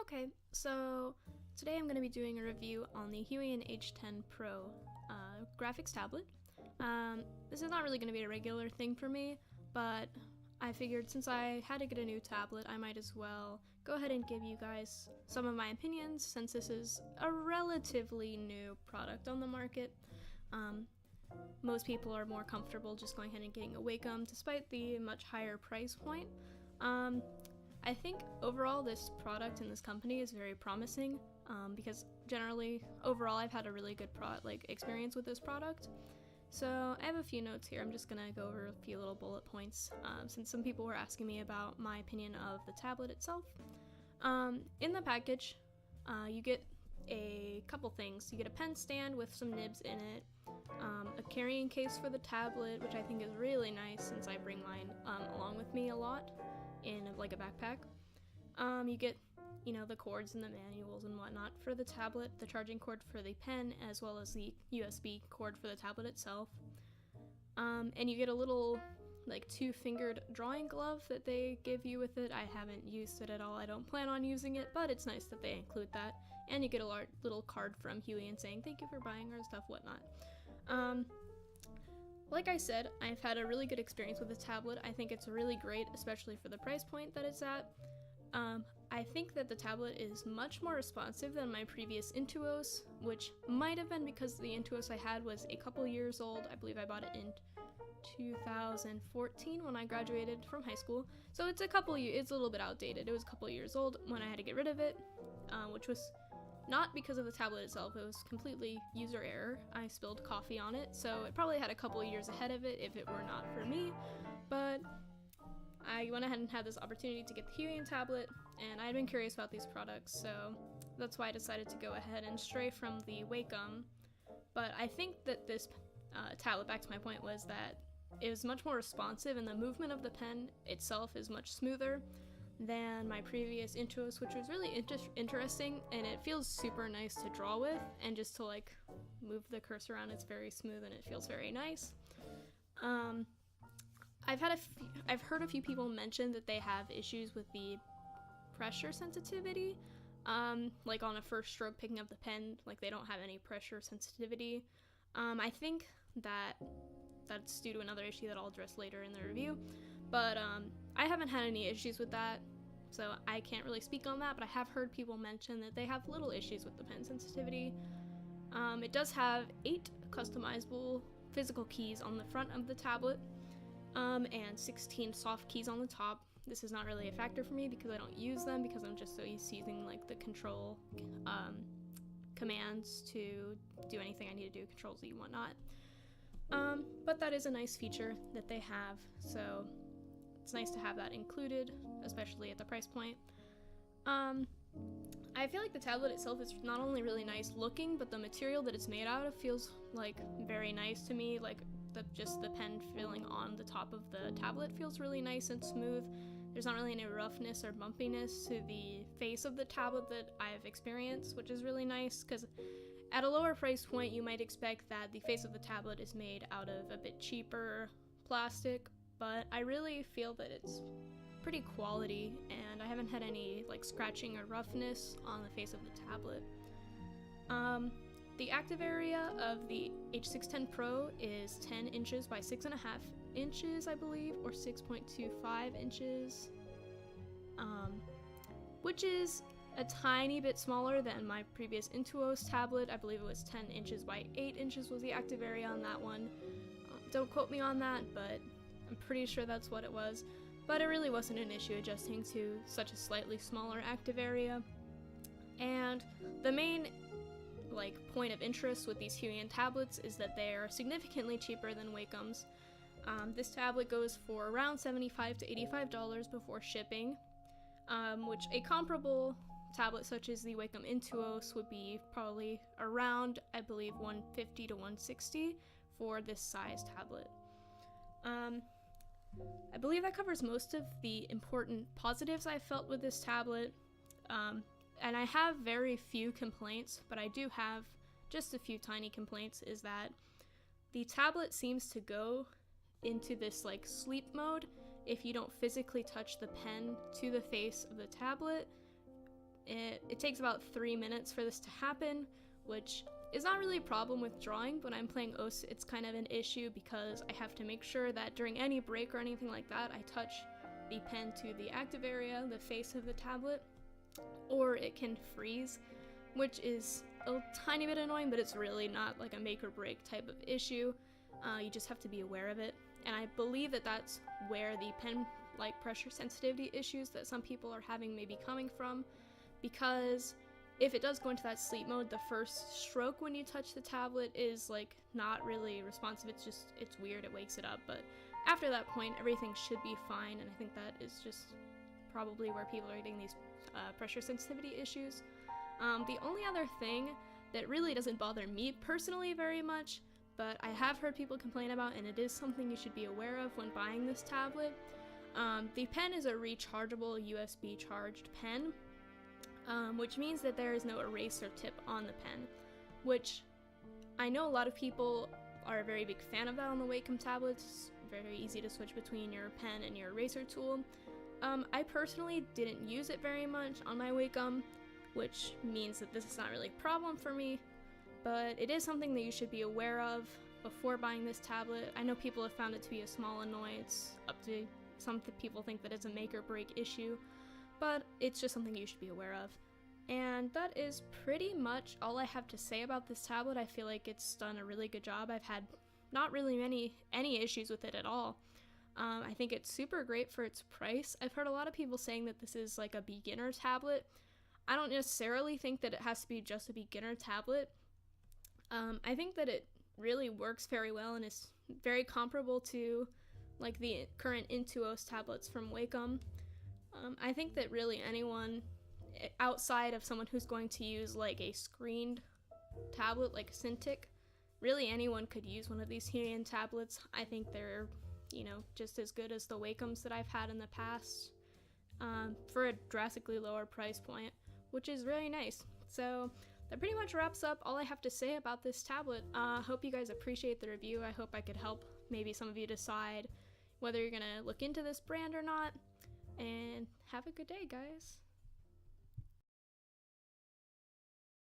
Okay, so today I'm going to be doing a review on the Huion H610Pro graphics tablet. This is not really going to be a regular thing for me, but I figured since I had to get a new tablet, I might as well go ahead and give you guys some of my opinions since this is a relatively new product on the market. Most people are more comfortable just going ahead and getting a Wacom despite the much higher price point. I think overall this product and this company is very promising because generally overall I've had a really good experience with this product. So I have a few notes here. I'm just gonna go over a few little bullet points since some people were asking me about my opinion of the tablet itself. In the package you get a couple things. You get a pen stand with some nibs in it, a carrying case for the tablet, which I think is really nice since I bring mine along with me a lot in like a backpack. You get, the cords and the manuals and whatnot for the tablet, the charging cord for the pen, as well as the USB cord for the tablet itself. And you get a little two-fingered drawing glove that they give you with it. I haven't used it at all. I don't plan on using it, but it's nice that they include that. And you get a little card from Huion saying thank you for buying our stuff, whatnot. Like I said, I've had a really good experience with the tablet. I think it's really great, especially for the price point that it's at. I think that the tablet is much more responsive than my previous Intuos, which might have been because the Intuos I had was a couple years old. I believe I bought it in 2014 when I graduated from high school. So it's a little bit outdated. It was a couple years old when I had to get rid of it, which was not because of the tablet itself. It was completely user error. I spilled coffee on it, so it probably had a couple years ahead of it if it were not for me. But I went ahead and had this opportunity to get the Huion tablet, and I'd been curious about these products, so that's why I decided to go ahead and stray from the Wacom. But I think that this tablet, back to my point, was that it was much more responsive, and the movement of the pen itself is much smoother than my previous Intuos, which was really interesting, and it feels super nice to draw with, and just to move the cursor around, it's very smooth and it feels very nice. I've heard a few people mention that they have issues with the pressure sensitivity, like on a first stroke picking up the pen, they don't have any pressure sensitivity. I think that's due to another issue that I'll address later in the review, but I haven't had any issues with that, so I can't really speak on that, but I have heard people mention that they have little issues with the pen sensitivity. It does have 8 customizable physical keys on the front of the tablet, and 16 soft keys on the top. This is not really a factor for me because I don't use them because I'm just so used to using the control commands to do anything I need to do, Control Z and whatnot. But that is a nice feature that they have, so it's nice to have that included, especially at the price point. I feel like the tablet itself is not only really nice looking, but the material that it's made out of feels very nice to me. Just the pen feeling on the top of the tablet feels really nice and smooth. There's not really any roughness or bumpiness to the face of the tablet that I've experienced, which is really nice because at a lower price point you might expect that the face of the tablet is made out of a bit cheaper plastic, but I really feel that it's pretty quality and I haven't had any scratching or roughness on the face of the tablet. The active area of the H610Pro is 10 inches by 6.5 inches, I believe, or 6.25 inches, which is a tiny bit smaller than my previous Intuos tablet. I believe it was 10 inches by 8 inches was the active area on that one. Don't quote me on that, but I'm pretty sure that's what it was. But it really wasn't an issue adjusting to such a slightly smaller active area. And the main point of interest with these Huion tablets is that they are significantly cheaper than Wacoms. This tablet goes for around $75 to $85 before shipping, which a comparable tablet such as the Wacom Intuos would be probably around, I believe, $150 to $160 for this size tablet. I believe that covers most of the important positives I felt with this tablet. And I have very few complaints, but I do have just a few tiny complaints, is that the tablet seems to go into this sleep mode if you don't physically touch the pen to the face of the tablet It takes about 3 minutes for this to happen, which is not really a problem with drawing, but when I'm playing OS, it's kind of an issue because I have to make sure that during any break or anything like that, I touch the pen to the active area, the face of the tablet, or it can freeze, which is a tiny bit annoying, but it's really not like a make or break type of issue. You just have to be aware of it, and I believe that that's where the pen like pressure sensitivity issues that some people are having may be coming from, because if it does go into that sleep mode, the first stroke when you touch the tablet is like not really responsive. It's weird, it wakes it up, but after that point everything should be fine, and I think that is just probably where people are getting these pressure sensitivity issues. The only other thing that really doesn't bother me personally very much, but I have heard people complain about, and it is something you should be aware of when buying this tablet, the pen is a rechargeable USB charged pen, which means that there is no eraser tip on the pen, which I know a lot of people are a very big fan of that on the Wacom tablets. It's very easy to switch between your pen and your eraser tool. I personally didn't use it very much on my Wacom, which means that this is not really a problem for me, but it is something that you should be aware of before buying this tablet. I know people have found it to be a small annoyance, up to some people think that it's a make or break issue, but it's just something you should be aware of. And that is pretty much all I have to say about this tablet. I feel like it's done a really good job. I've had not really any issues with it at all. I think it's super great for its price. I've heard a lot of people saying that this is like a beginner tablet. I don't necessarily think that it has to be just a beginner tablet. I think that it really works very well and is very comparable to like the current Intuos tablets from Wacom. I think that really anyone outside of someone who's going to use like a screened tablet like a Cintiq, really anyone could use one of these Huion tablets. I think they're, you know, just as good as the Wacoms that I've had in the past, for a drastically lower price point, which is really nice. So that pretty much wraps up all I have to say about this tablet. Hope you guys appreciate the review. I hope I could help maybe some of you decide whether you're gonna look into this brand or not, and have a good day, guys.